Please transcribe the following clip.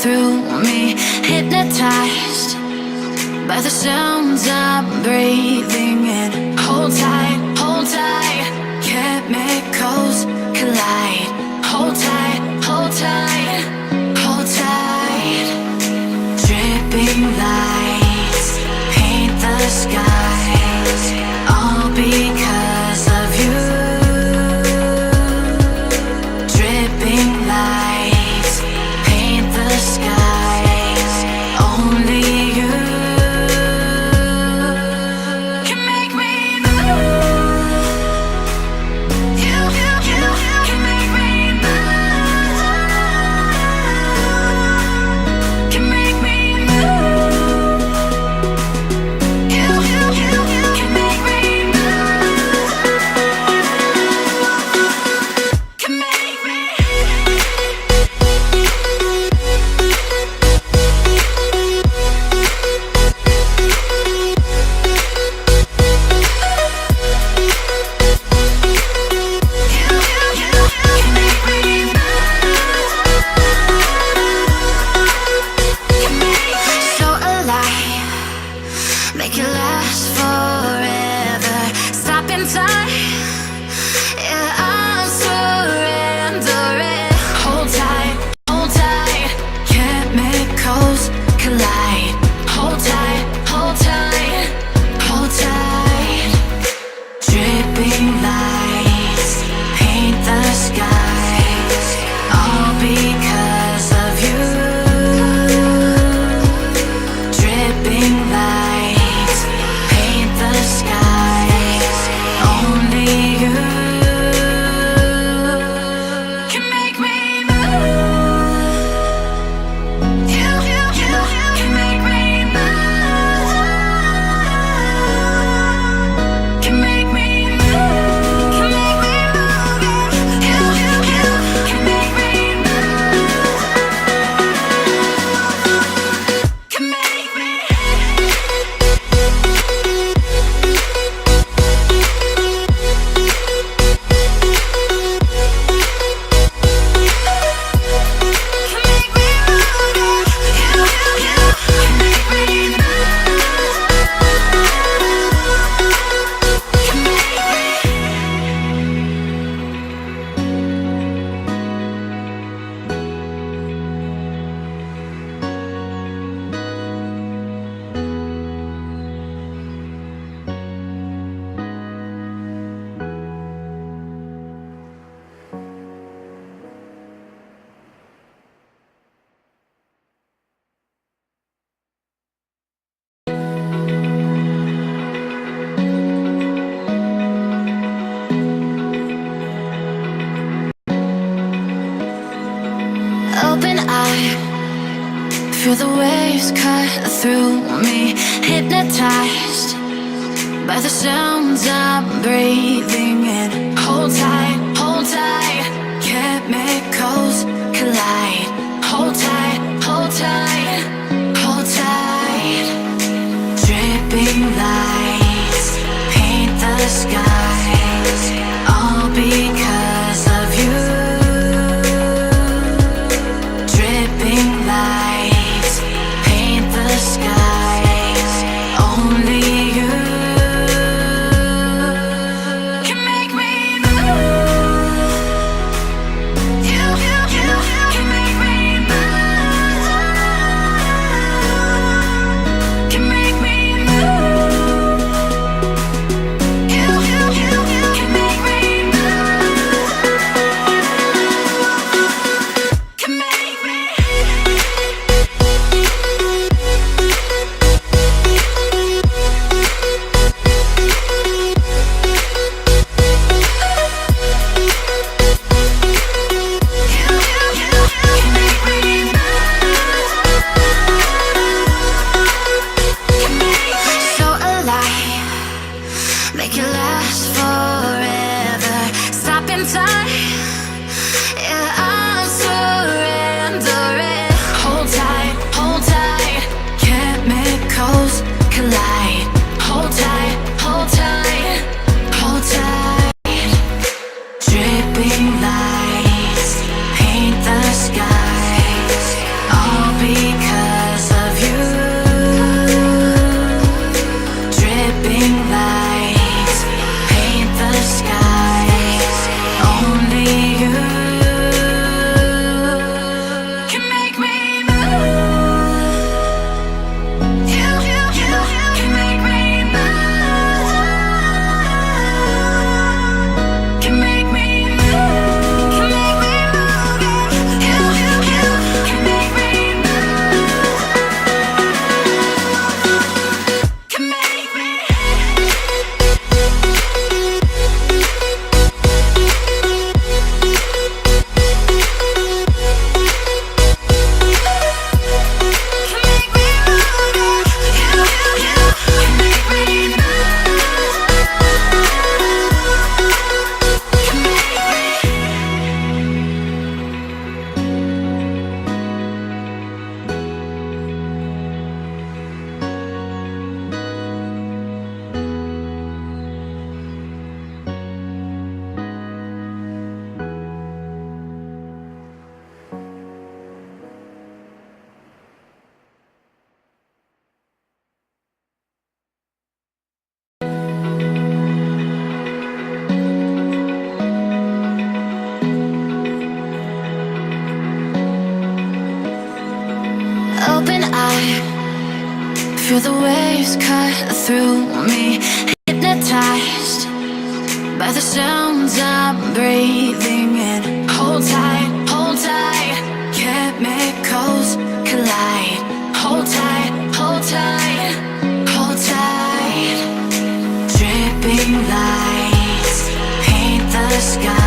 through me, hypnotized by the sounds I'm breathing in. Hold tight, chemicals collide. Hold tight, hold tight, hold tight. Dripping lights paint the skies, all because of you. Dripping lights paint the skies, only you can make me move. You can make me move. Can make me move. You can make me move. Can make me. So alive, make it last forever. Stop in time, yeah, I'm surrendering. Hold tight, chemicals collide. Hold tight, hold tight, hold tight. Dripping lights paint the skies, all because of you. Dripping lights paint the skies, only you can make me move. You can make me move. Can make me move. Can make me move. You can make me move. Can make me. Open eye, feel the waves cut through me, hypnotized by the sounds I'm breathing in. Hold tight, chemicals collide. Hold tight, hold tight. Dripping lights paint the skies, all because of you. Dripping lights paint the skies, only you can make me move. You can make me move. Feel the waves cut through me, hypnotized by the sounds I'm breathing in. Hold tight, hold tight, chemicals collide. Hold tight, hold tight, hold tight. Dripping lights paint the sky.